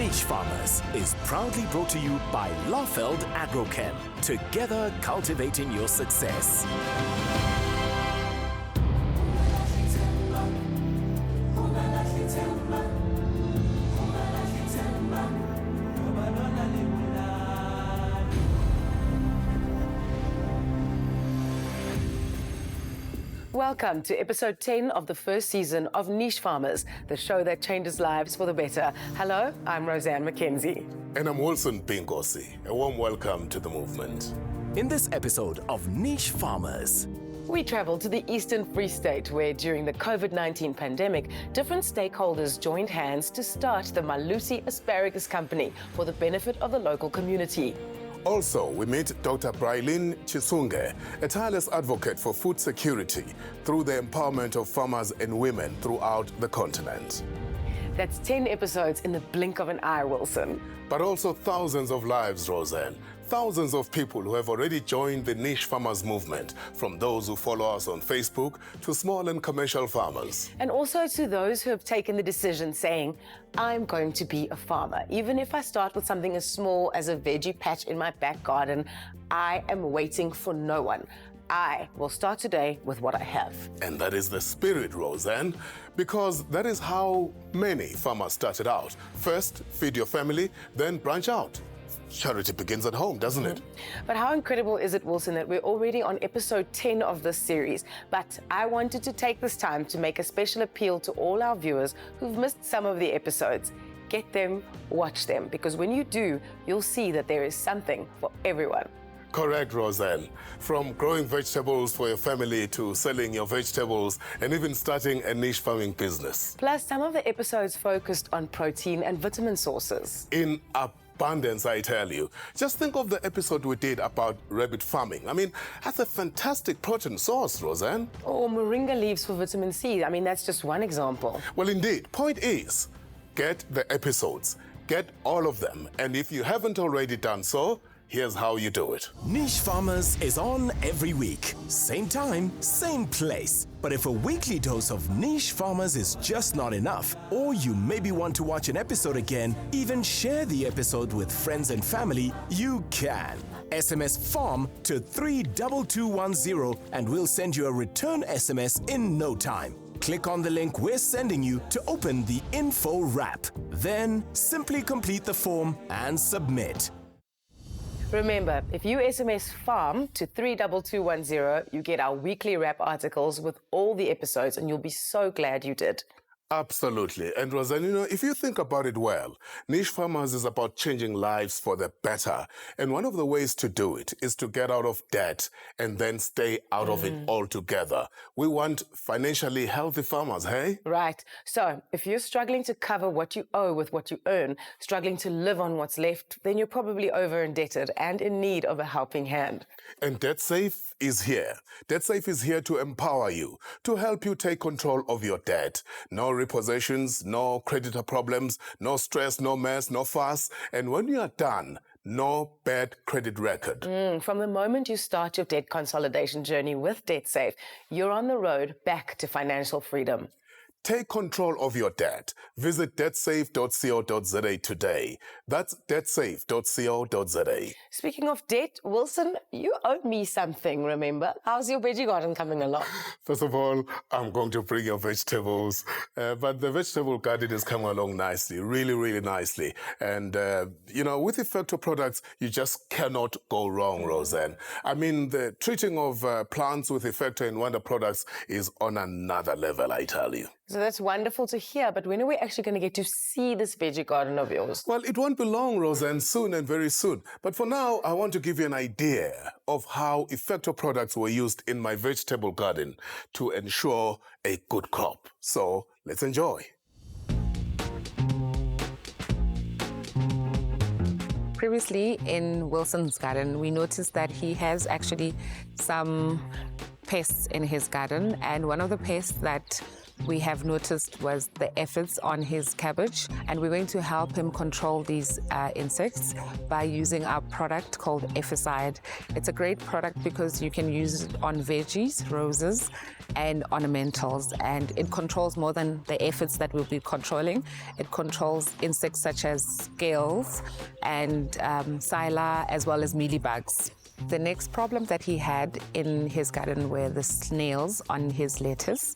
Niche Farmers is proudly brought to you by Lafeld Agrochem, together cultivating your success. Welcome to episode 10 of the first season of Niche Farmers, the show that changes lives for the better. Hello, I'm Roseanne McKenzie. And I'm Wilson Pinkosi. A warm welcome to the movement. In this episode of Niche Farmers, we travel to the Eastern Free State, where during the COVID-19 pandemic, different stakeholders joined hands to start the Maluti Asparagus Company for the benefit of the local community. Also, we meet Dr. Brailin Chisunge, a tireless advocate for food security through the empowerment of farmers and women throughout the continent. That's 10 episodes in the blink of an eye, Wilson. But also thousands of lives, Roseanne. Thousands of people who have already joined the Niche Farmers movement, from those who follow us on Facebook to small and commercial farmers. And also to those who have taken the decision saying, I'm going to be a farmer. Even if I start with something as small as a veggie patch in my back garden, I am waiting for no one. I will start today with what I have. And that is the spirit, Roseanne, because that is how many farmers started out. First, feed your family, then branch out. Charity begins at home, doesn't it? But how incredible is it, Wilson, that we're already on episode 10 of this series. But I wanted to take this time to make a special appeal to all our viewers who've missed some of the episodes. Get them, watch them, because when you do, you'll see that there is something for everyone. Correct, Roseanne. From growing vegetables for your family to selling your vegetables and even starting a niche farming business. Plus, some of the episodes focused on protein and vitamin sources. In abundance, I tell you. Just think of the episode we did about rabbit farming. I mean, that's a fantastic protein source, Roseanne. Or moringa leaves for vitamin C. I mean, that's just one example. Well, indeed. Point is, get the episodes. Get all of them. And if you haven't already done so, here's how you do it. Niche Farmers is on every week. Same time, same place. But if a weekly dose of Niche Farmers is just not enough, or you maybe want to watch an episode again, even share the episode with friends and family, you can. SMS FARM to 32210 and we'll send you a return SMS in no time. Click on the link we're sending you to open the info wrap. Then simply complete the form and submit. Remember, if you SMS FARM to 32210, you get our weekly wrap articles with all the episodes, and you'll be so glad you did. Absolutely. And Roseanne, you know, if you think about it well, Niche Farmers is about changing lives for the better. And one of the ways to do it is to get out of debt and then stay out of it altogether. We want financially healthy farmers, hey? Right. So if you're struggling to cover what you owe with what you earn, struggling to live on what's left, then you're probably over indebted and in need of a helping hand. And DebtSafe is here. DebtSafe is here to empower you, to help you take control of your debt. No repossessions, no creditor problems, no stress, no mess, no fuss. And when you are done, no bad credit record. From the moment you start your debt consolidation journey with DebtSafe, you're on the road back to financial freedom. Take control of your debt. Visit debtsafe.co.za today. That's debtsafe.co.za. Speaking of debt, Wilson, you owe me something, remember? How's your veggie garden coming along? First of all, I'm going to bring your vegetables. But the vegetable garden is coming along nicely, really, really nicely. And, you know, with Effecto products, you just cannot go wrong, Roseanne. I mean, the treating of plants with Effecto and Wonder products is on another level, I tell you. So that's wonderful to hear, but when are we actually going to get to see this veggie garden of yours? Well, it won't be long, Roseanne, soon and very soon. But for now, I want to give you an idea of how Effecto products were used in my vegetable garden to ensure a good crop. So let's enjoy. Previously in Wilson's garden, we noticed that he has actually some pests in his garden, and one of the pests that we have noticed was the aphids on his cabbage, and we're going to help him control these insects by using our product called Aphicide. It's a great product because you can use it on veggies, roses, and ornamentals, and it controls more than the aphids that we'll be controlling. It controls insects such as scales and psylla, as well as mealybugs. The next problem that he had in his garden were the snails on his lettuce.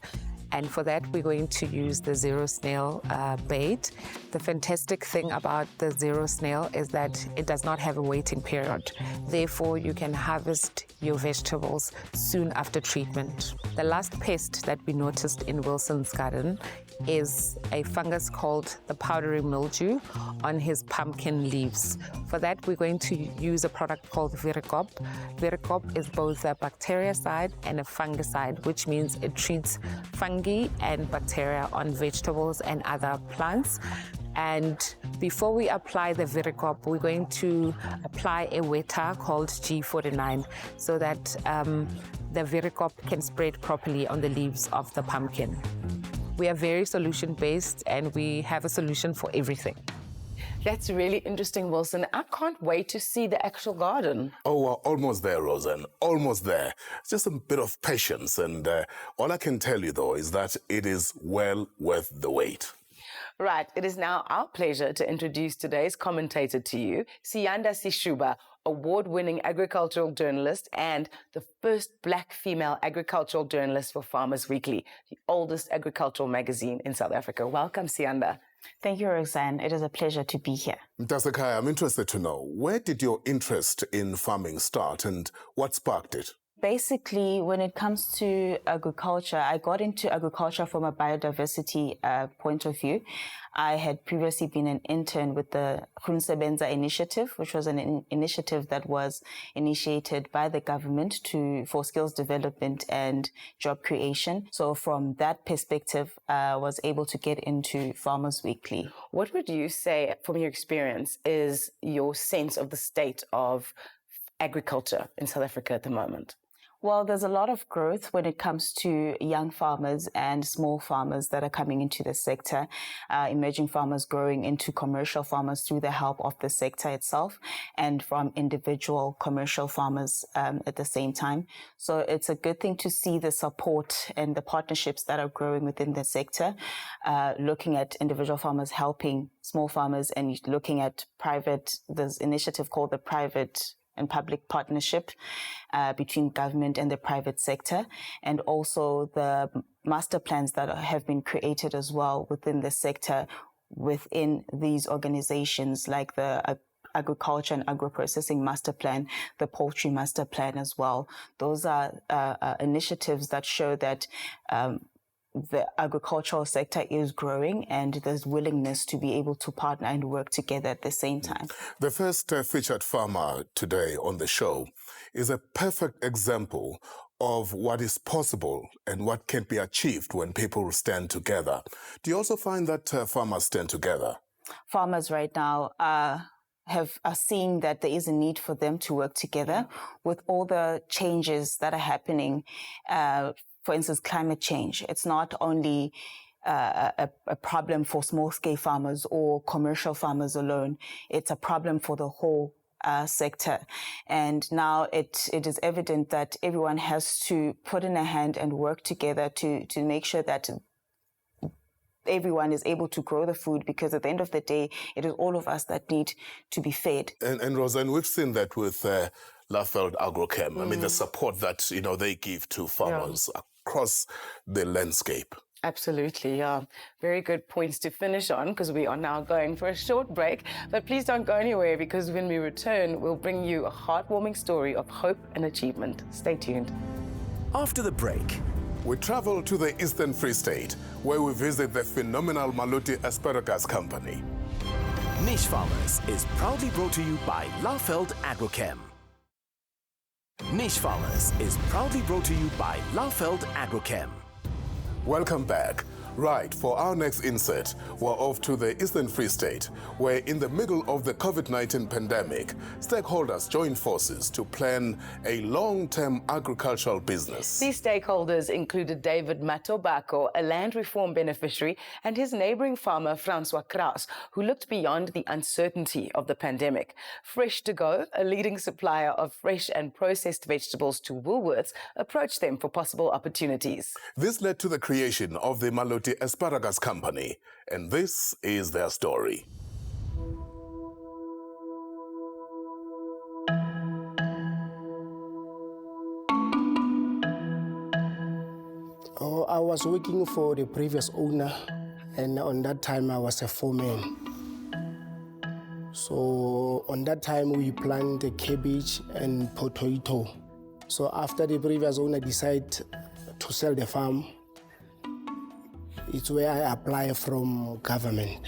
And for that, we're going to use the zero snail bait. The fantastic thing about the zero snail is that it does not have a waiting period. Therefore, you can harvest your vegetables soon after treatment. The last pest that we noticed in Wilson's garden is a fungus called the powdery mildew on his pumpkin leaves. For that, we're going to use a product called Viricop. Viricop is both a bactericide and a fungicide, which means it treats fungi and bacteria on vegetables and other plants. And before we apply the Viricop, we're going to apply a wetter called G49 so that the Viricop can spread properly on the leaves of the pumpkin. We are very solution-based, and we have a solution for everything. That's really interesting, Wilson. I can't wait to see the actual garden. Oh, we're almost there, Roseanne. Almost there. It's just a bit of patience. And all I can tell you, though, is that it is well worth the wait. Right. It is now our pleasure to introduce today's commentator to you, Siyanda Sishuba, award-winning agricultural journalist and the first Black female agricultural journalist for Farmers Weekly, the oldest agricultural magazine in South Africa. Welcome, Siyanda. Thank you, Roxanne. It is a pleasure to be here. Tasekai, I'm interested to know, where did your interest in farming start and what sparked it? Basically, when it comes to agriculture, I got into agriculture from a biodiversity point of view. I had previously been an intern with the Khunsebenza initiative, which was an initiative that was initiated by the government for skills development and job creation. So from that perspective, I was able to get into Farmers Weekly. What would you say, from your experience, is your sense of the state of agriculture in South Africa at the moment? Well, there's a lot of growth when it comes to young farmers and small farmers that are coming into the sector, emerging farmers growing into commercial farmers through the help of the sector itself and from individual commercial farmers at the same time. So it's a good thing to see the support and the partnerships that are growing within the sector, looking at individual farmers helping small farmers and looking at there's an initiative called the private and public partnership between government and the private sector, and also the master plans that have been created as well within the sector, within these organizations, like the agriculture and agro-processing master plan, the poultry master plan as well. Those are initiatives that show that the agricultural sector is growing and there's willingness to be able to partner and work together at the same time. The first featured farmer today on the show is a perfect example of what is possible and what can be achieved when people stand together. Do you also find that farmers stand together? Farmers right now are seeing that there is a need for them to work together with all the changes that are happening. For instance, climate change. It's not only a problem for small-scale farmers or commercial farmers alone. It's a problem for the whole sector. And now it is evident that everyone has to put in a hand and work together to make sure that everyone is able to grow the food, because at the end of the day, it is all of us that need to be fed. And Roseanne, we've seen that with Lafeld Agrochem. I mean, the support that, they give to farmers across the landscape. Absolutely, yeah. Very good points to finish on, because we are now going for a short break. But please don't go anywhere, because when we return, we'll bring you a heartwarming story of hope and achievement. Stay tuned. After the break, we travel to the Eastern Free State, where we visit the phenomenal Maluti Asparagus company. Niche Farmers is proudly brought to you by Lafeld Agrochem. Niche Farmers is proudly brought to you by Lafeld Agrochem. Welcome back. Right, for our next insert, we're off to the Eastern Free State, where in the middle of the COVID-19 pandemic, stakeholders joined forces to plan a long-term agricultural business. These stakeholders included David Matobako, a land reform beneficiary, and his neighbouring farmer, Francois Kraus, who looked beyond the uncertainty of the pandemic. Fresh to Go, a leading supplier of fresh and processed vegetables to Woolworths, approached them for possible opportunities. This led to the creation of the Maluti Asparagus company, and this is their story. I was working for the previous owner, and on that time I was a foreman. So on that time we planted cabbage and potato. So after the previous owner decided to sell the farm, it's where I apply from government.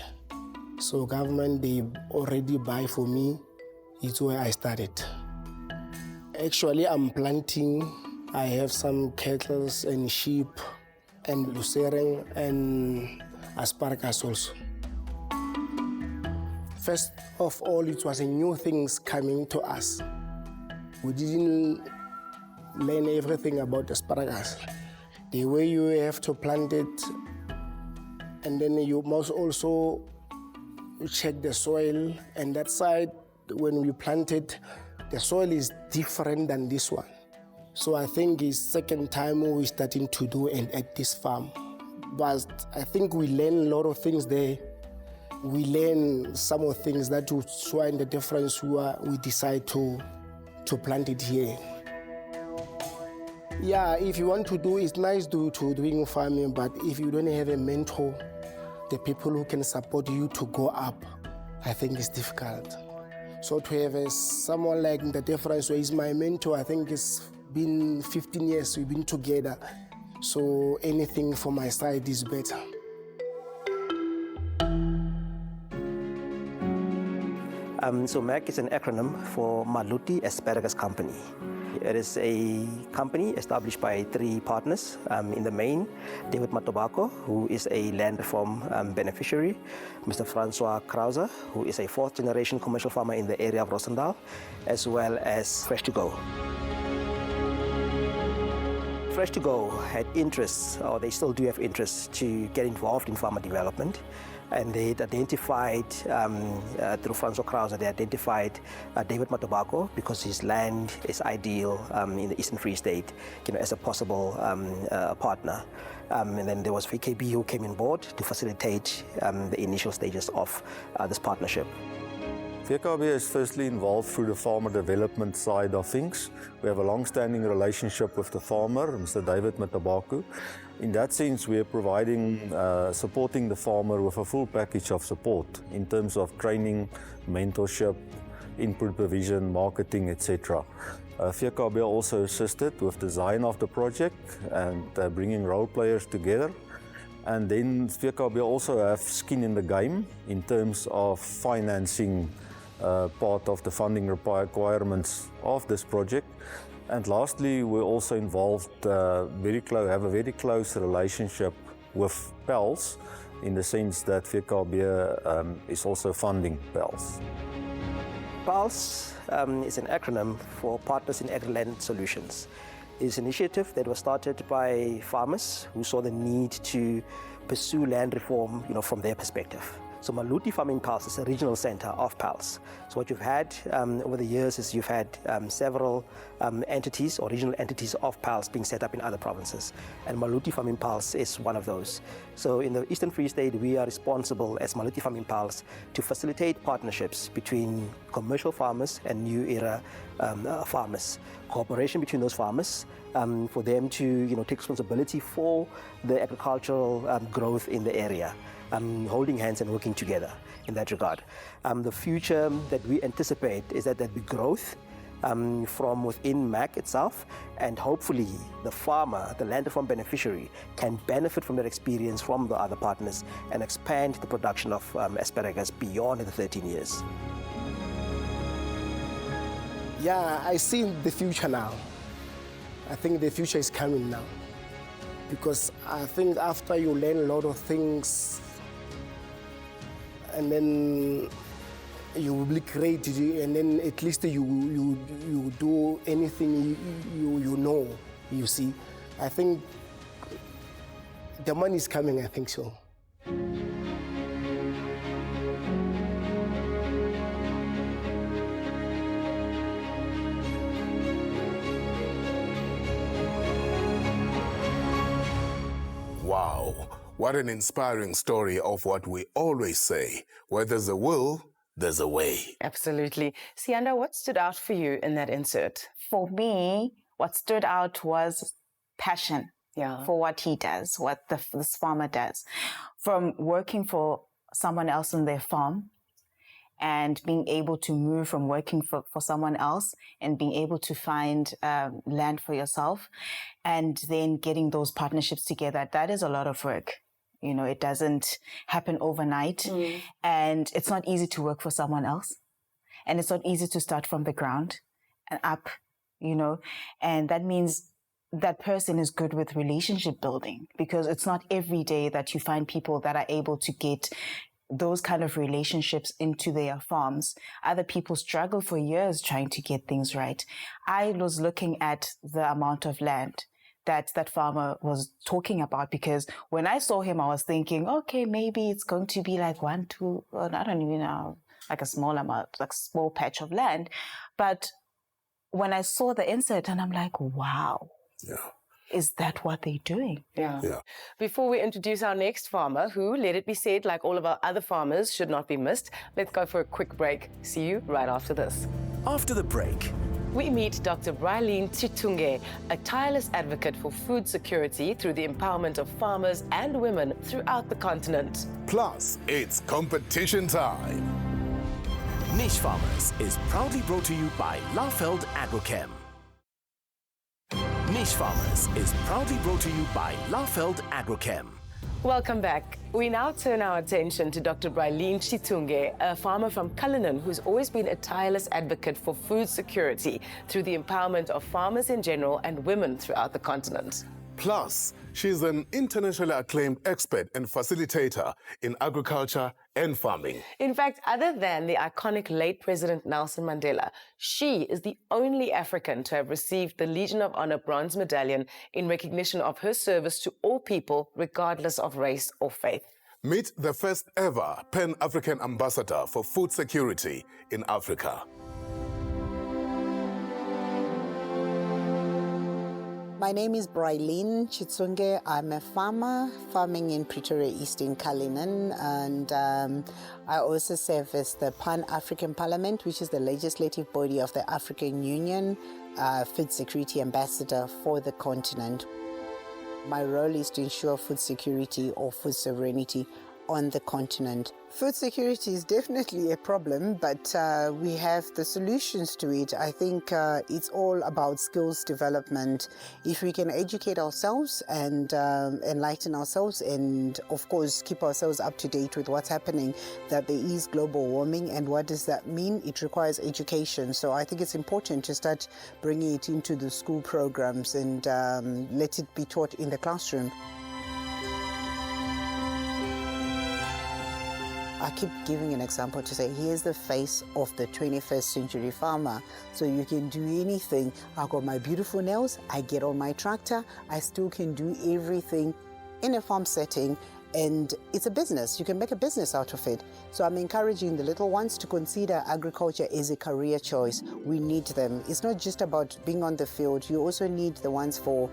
So government, they already buy for me. It's where I started. Actually, I'm planting. I have some cattle and sheep and lucerne and asparagus also. First of all, it was a new things coming to us. We didn't learn everything about asparagus. The way you have to plant it, and then you must also check the soil. And that side, when we plant it, the soil is different than this one. So I think it's second time we're starting to do it at this farm. But I think we learn a lot of things there. We learn some of the things that will show in the difference we decide to plant it here. Yeah, if you want to do, it's nice to doing farming, but if you don't have a mentor, the people who can support you to go up, I think it's difficult. So to have someone like the difference where he's my mentor, I think it's been 15 years we've been together. So anything from my side is better. So MAC is an acronym for Maluti Asparagus Company. It is a company established by three partners. In the main, David Matobako, who is a land reform beneficiary, Mr. Francois Kraus, who is a fourth-generation commercial farmer in the area of Rosendal, as well as Fresh to Go. Fresh to Go had interests, or they still do have interests, to get involved in farmer development. And they identified, through Francois Kraus, they identified David Matobako because his land is ideal in the Eastern Free State, as a possible partner. And then there was VKB who came on board to facilitate the initial stages of this partnership. VKB is firstly involved through the farmer development side of things. We have a long-standing relationship with the farmer, Mr. David Matobako. In that sense, we are providing, supporting the farmer with a full package of support in terms of training, mentorship, input provision, marketing, etc. VKB also assisted with design of the project and bringing role players together. And then VKB also have skin in the game in terms of financing part of the funding requirements of this project. And lastly, we're also involved, have a very close relationship with PALS in the sense that VKB is also funding PALS. PALS is an acronym for Partners in Agri-Land Solutions. It's an initiative that was started by farmers who saw the need to pursue land reform, from their perspective. So Maluti Farming PALS is a regional center of PALS. So what you've had over the years is you've had several entities or regional entities of PALS being set up in other provinces. And Maluti Farming PALS is one of those. So in the Eastern Free State, we are responsible as Maluti Farming PALS to facilitate partnerships between commercial farmers and new era farmers. Cooperation between those farmers for them to take responsibility for the agricultural growth in the area. Holding hands and working together in that regard. The future that we anticipate is that there'll be growth from within MAC itself, and hopefully the farmer, the land reform beneficiary, can benefit from that experience from the other partners and expand the production of asparagus beyond the 13 years. Yeah, I see the future now. I think the future is coming now. because I think after you learn a lot of things, and then you will be great, and then at least you do anything you know. You see, I think the money is coming. I think so. Wow, what an inspiring story of what we always say. Where there's a will, there's a way. Absolutely. Sianda, what stood out for you in that insert? For me, what stood out was passion for what he does, what this farmer does. From working for someone else on their farm and being able to move from working for someone else and being able to find land for yourself and then getting those partnerships together, that is a lot of work. You know, it doesn't happen overnight and it's not easy to work for someone else. And it's not easy to start from the ground and up, you know, and that means that person is good with relationship building, because it's not every day that you find people that are able to get those kind of relationships into their farms. Other people struggle for years trying to get things right. I was looking at the amount of land that farmer was talking about, because when I saw him, I was thinking, okay, maybe it's going to be like 1, 2, I don't even know, like a small amount, like a small patch of land. But when I saw the insert, and I'm like, wow. Yeah. Is that what they're doing? Yeah. Before we introduce our next farmer, who, let it be said, like all of our other farmers, should not be missed, let's go for a quick break. See you right after this. After the break, We meet Dr. Brylene Chitunge, a tireless advocate for food security through the empowerment of farmers and women throughout the continent. Plus, it's competition time. Niche Farmers is proudly brought to you by Laufeld Agrochem. Niche Farmers is proudly brought to you by Laufeld Agrochem. Welcome back. We now turn our attention to Dr. Brylene Chitunge, a farmer from Cullinan who's always been a tireless advocate for food security through the empowerment of farmers in general and women throughout the continent. Plus, she's an internationally acclaimed expert and facilitator in agriculture and farming. In fact, other than the iconic late President Nelson Mandela, she is the only African to have received the Legion of Honor Bronze Medallion in recognition of her service to all people, regardless of race or faith. Meet the first ever Pan-African ambassador for food security in Africa. My name is Brylene Chitunge. I'm a farmer farming in Pretoria, Eastern Cullinan, and I also serve as the Pan-African Parliament, which is the legislative body of the African Union, food security ambassador for the continent. My role is to ensure food security or food sovereignty on the continent. Food security is definitely a problem, but we have the solutions to it. I think it's all about skills development. If we can educate ourselves and enlighten ourselves and, of course, keep ourselves up to date with what's happening, that there is global warming, and what does that mean? It requires education. So I think it's important to start bringing it into the school programs and let it be taught in the classroom. I keep giving an example to say, here's the face of the 21st century farmer. So you can do anything. I got my beautiful nails, I get on my tractor, I still can do everything in a farm setting, and it's a business. You can make a business out of it. So I'm encouraging the little ones to consider agriculture as a career choice. We need them. It's not just about being on the field. You also need the ones for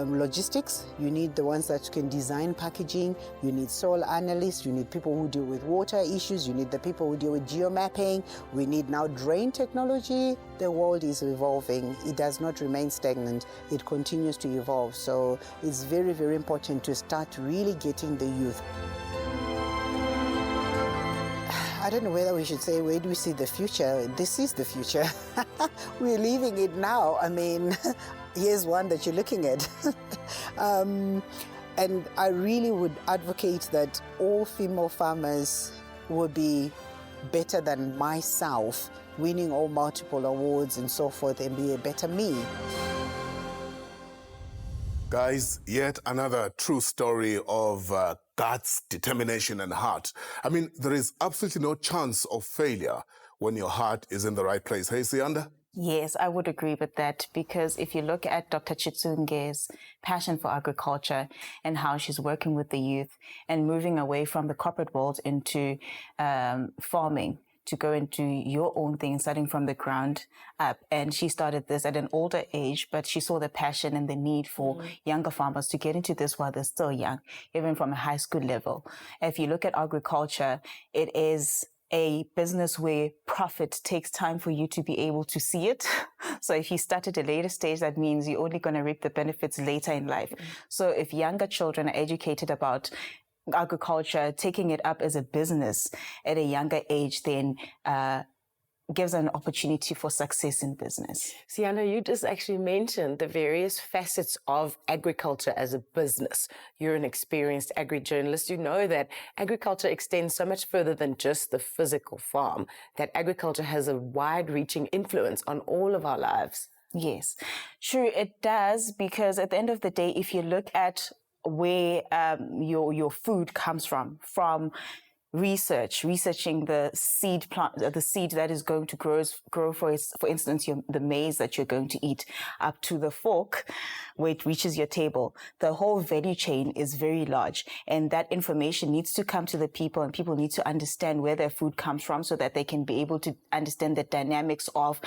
logistics. You need the ones that can design packaging. You need soil analysts. You need people who deal with water issues. You need the people who deal with geomapping. We need now drain technology. The world is evolving. It does not remain stagnant. It continues to evolve. So it's very, very important to start really getting the youth. I don't know whether we should say, where do we see the future? This is the future. We're living it now. I mean, here's one that you're looking at. And I really would advocate that all female farmers will be better than myself, winning all multiple awards and so forth, and be a better me. Guys, yet another true story of guts, determination, and heart. I mean, there is absolutely no chance of failure when your heart is in the right place. Hey, Sianda? Yes, I would agree with that, because if you look at Dr. Chitsunge's passion for agriculture and how she's working with the youth and moving away from the corporate world into farming, to go into your own thing, starting from the ground up. And she started this at an older age, but she saw the passion and the need for younger farmers to get into this while they're still young, even from a high school level. If you look at agriculture, it is a business where profit takes time for you to be able to see it. So if you start at a later stage, that means you're only going to reap the benefits later in life. So if younger children are educated about agriculture, taking it up as a business at a younger age, then gives an opportunity for success in business. Sianda, you just actually mentioned the various facets of agriculture as a business. You're an experienced agri-journalist. You know that agriculture extends so much further than just the physical farm, that agriculture has a wide-reaching influence on all of our lives. Yes, true, it does, because at the end of the day, if you look at where your food comes from researching the seed plant, the seed that is going to grow for instance, the maize that you're going to eat, up to the fork where it reaches your table. The whole value chain is very large, and that information needs to come to the people, and people need to understand where their food comes from so that they can be able to understand the dynamics of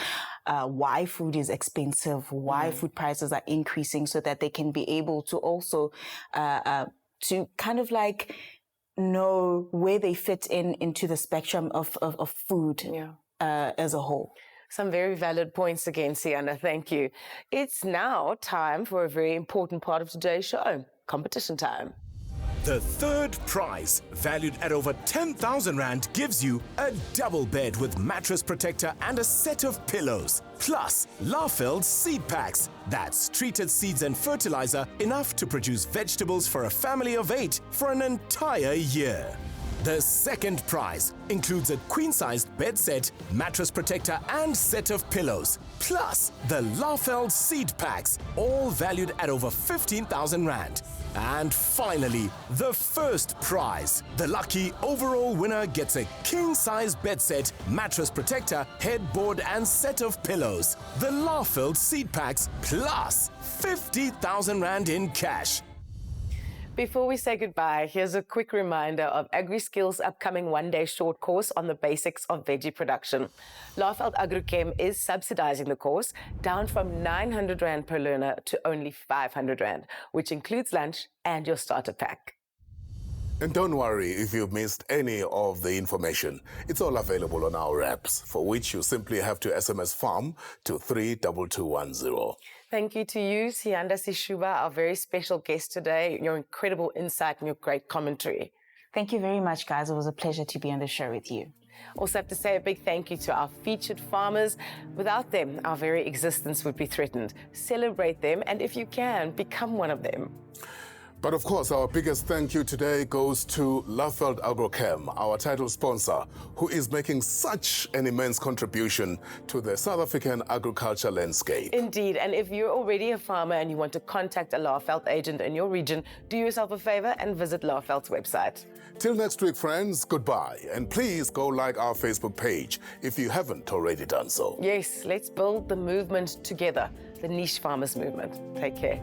why food is expensive, why food prices are increasing, so that they can be able to also to kind of like know where they fit into the spectrum of food as a whole. Some very valid points again, Sianda. Thank you. It's now time for a very important part of today's show, competition time. The third prize, valued at over 10,000 Rand, gives you a double bed with mattress protector and a set of pillows, plus Laveld seed packs. That's treated seeds and fertilizer, enough to produce vegetables for a family of 8 for an entire year. The second prize includes a queen-sized bed set, mattress protector and set of pillows, plus the Laveld seed packs, all valued at over 15,000 Rand. And finally, the first prize. The lucky overall winner gets a king-size bed set, mattress protector, headboard and set of pillows. The Laveld seed packs plus 50,000 Rand in cash. Before we say goodbye, here's a quick reminder of AgriSkills' upcoming one-day short course on the basics of veggie production. Laveld Agrochem is subsidizing the course down from 900 Rand per learner to only 500 Rand, which includes lunch and your starter pack. And don't worry if you've missed any of the information. It's all available on our apps, for which you simply have to SMS FARM to 32210. Thank you to you, Sianda Sishuba, our very special guest today, your incredible insight and your great commentary. Thank you very much, guys. It was a pleasure to be on the show with you. Also have to say a big thank you to our featured farmers. Without them, our very existence would be threatened. Celebrate them, and if you can, become one of them. But of course, our biggest thank you today goes to Laveld Agrochem, our title sponsor, who is making such an immense contribution to the South African agriculture landscape. Indeed, and if you're already a farmer and you want to contact a Laveld agent in your region, do yourself a favor and visit Laveld's website. Till next week, friends, goodbye. And please go like our Facebook page if you haven't already done so. Yes, let's build the movement together, the niche farmers movement. Take care.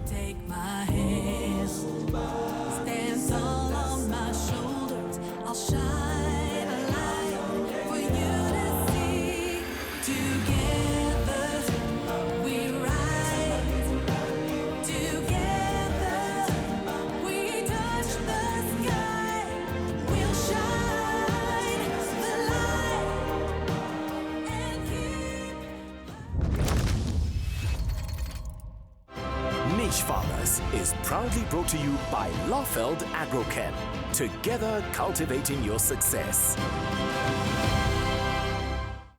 Take my hand, stand tall on my shoulders. I'll shine a light for you to see. Together we rise. Together we touch the sky. We'll shine the light and keep. Niche Farmers is proudly brought to you by Laveld Agrochem. Together cultivating your success.